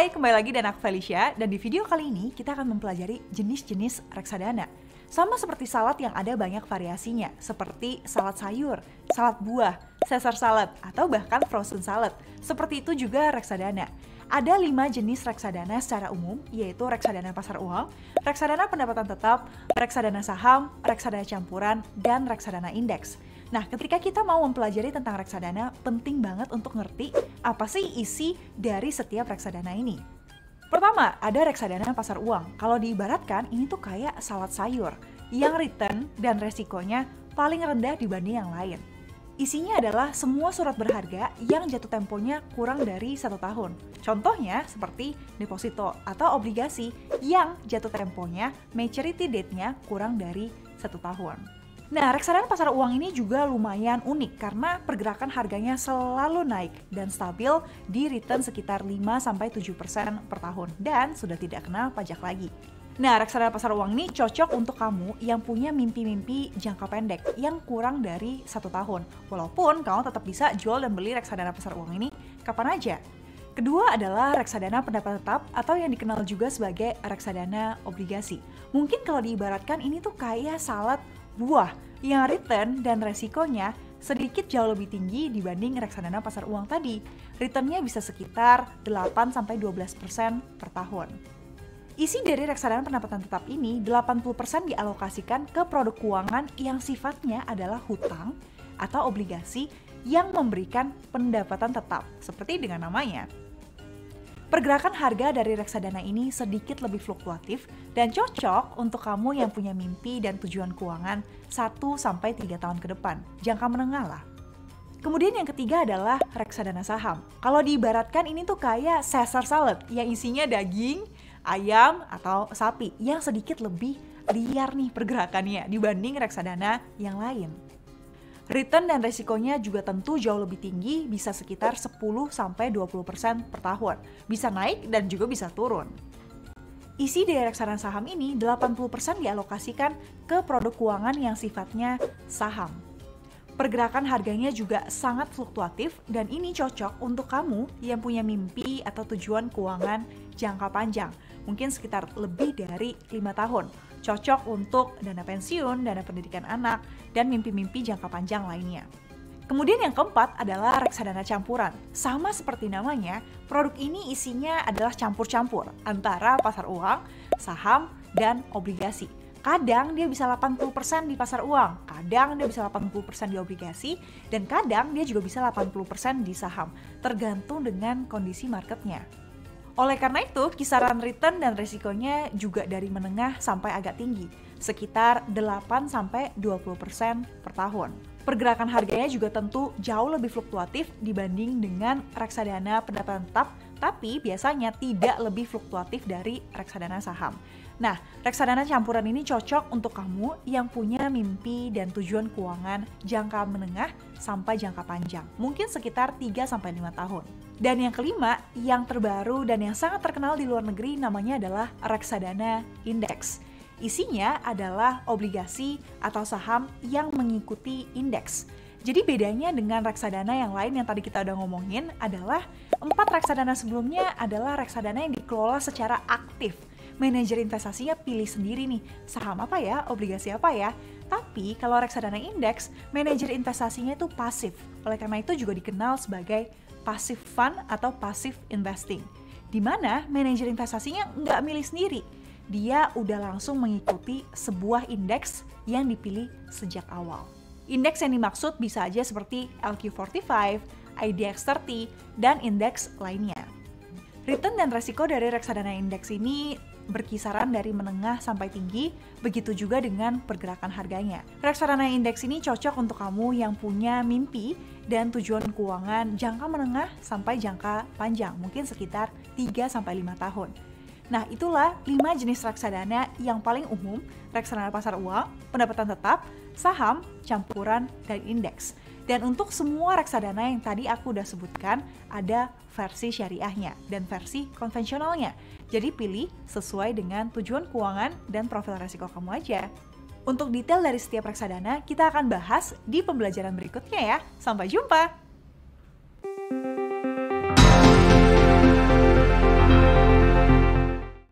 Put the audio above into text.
Hai, kembali lagi dan aku Felicia, dan di video kali ini kita akan mempelajari jenis-jenis reksadana. Sama seperti salad yang ada banyak variasinya, seperti salad sayur, salad buah, Caesar salad, atau bahkan frozen salad. Seperti itu juga reksadana. Ada 5 jenis reksadana secara umum, yaitu reksadana pasar uang, reksadana pendapatan tetap, reksadana saham, reksadana campuran, dan reksadana indeks. Nah, ketika kita mau mempelajari tentang reksadana, penting banget untuk ngerti apa sih isi dari setiap reksadana ini. Pertama, ada reksadana pasar uang. Kalau diibaratkan, ini tuh kayak salad sayur, yang return dan resikonya paling rendah dibanding yang lain. Isinya adalah semua surat berharga yang jatuh temponya kurang dari 1 tahun. Contohnya seperti deposito atau obligasi yang jatuh temponya maturity date-nya kurang dari 1 tahun. Nah, reksadana pasar uang ini juga lumayan unik karena pergerakan harganya selalu naik dan stabil di return sekitar 5-7% per tahun dan sudah tidak kena pajak lagi. Nah, reksadana pasar uang ini cocok untuk kamu yang punya mimpi-mimpi jangka pendek yang kurang dari 1 tahun. Walaupun kamu tetap bisa jual dan beli reksadana pasar uang ini kapan aja. Kedua adalah reksadana pendapatan tetap atau yang dikenal juga sebagai reksadana obligasi. Mungkin kalau diibaratkan ini tuh kayak salad buah yang return dan resikonya sedikit jauh lebih tinggi dibanding reksadana pasar uang tadi. Returnnya bisa sekitar 8-12% per tahun. Isi dari reksadana pendapatan tetap ini 80% dialokasikan ke produk keuangan yang sifatnya adalah hutang atau obligasi yang memberikan pendapatan tetap, seperti dengan namanya. Pergerakan harga dari reksadana ini sedikit lebih fluktuatif dan cocok untuk kamu yang punya mimpi dan tujuan keuangan 1-3 tahun ke depan, jangka menengah lah. Kemudian yang ketiga adalah reksadana saham. Kalau diibaratkan ini tuh kayak Caesar salad yang isinya daging, ayam, atau sapi yang sedikit lebih liar nih pergerakannya dibanding reksadana yang lain. Return dan resikonya juga tentu jauh lebih tinggi, bisa sekitar 10-20% per tahun. Bisa naik dan juga bisa turun. Isi dari reksadana saham ini 80% dialokasikan ke produk keuangan yang sifatnya saham. Pergerakan harganya juga sangat fluktuatif dan ini cocok untuk kamu yang punya mimpi atau tujuan keuangan jangka panjang. Mungkin sekitar lebih dari 5 tahun. Cocok untuk dana pensiun, dana pendidikan anak, dan mimpi-mimpi jangka panjang lainnya. Kemudian yang keempat adalah reksadana campuran. Sama seperti namanya, produk ini isinya adalah campur-campur antara pasar uang, saham, dan obligasi. Kadang dia bisa 80% di pasar uang, kadang dia bisa 80% di obligasi, dan kadang dia juga bisa 80% di saham, tergantung dengan kondisi marketnya. Oleh karena itu, kisaran return dan resikonya juga dari menengah sampai agak tinggi, sekitar 8-20% per tahun. Pergerakan harganya juga tentu jauh lebih fluktuatif dibanding dengan reksadana pendapatan tetap, tapi biasanya tidak lebih fluktuatif dari reksadana saham. Nah, reksadana campuran ini cocok untuk kamu yang punya mimpi dan tujuan keuangan jangka menengah sampai jangka panjang, mungkin sekitar 3-5 tahun. Dan yang kelima, yang terbaru dan yang sangat terkenal di luar negeri namanya adalah reksadana indeks. Isinya adalah obligasi atau saham yang mengikuti indeks. Jadi bedanya dengan reksadana yang lain yang tadi kita udah ngomongin adalah 4 reksadana sebelumnya adalah reksadana yang dikelola secara aktif. Manajer investasinya pilih sendiri nih, saham apa ya, obligasi apa ya. Tapi kalau reksadana indeks, manajer investasinya itu pasif. Oleh karena itu juga dikenal sebagai passive fund atau passive investing. Di mana manajer investasinya nggak milih sendiri. Dia udah langsung mengikuti sebuah indeks yang dipilih sejak awal. Indeks yang dimaksud bisa aja seperti LQ45, IDX30, dan indeks lainnya. Return dan resiko dari reksadana indeks ini berkisaran dari menengah sampai tinggi, begitu juga dengan pergerakan harganya. Reksadana indeks ini cocok untuk kamu yang punya mimpi dan tujuan keuangan jangka menengah sampai jangka panjang, mungkin sekitar 3-5 tahun. Nah, itulah 5 jenis reksadana yang paling umum, reksadana pasar uang, pendapatan tetap, saham, campuran, dan indeks. Dan untuk semua reksadana yang tadi aku udah sebutkan, ada versi syariahnya dan versi konvensionalnya. Jadi pilih sesuai dengan tujuan keuangan dan profil resiko kamu aja. Untuk detail dari setiap reksadana, kita akan bahas di pembelajaran berikutnya ya. Sampai jumpa!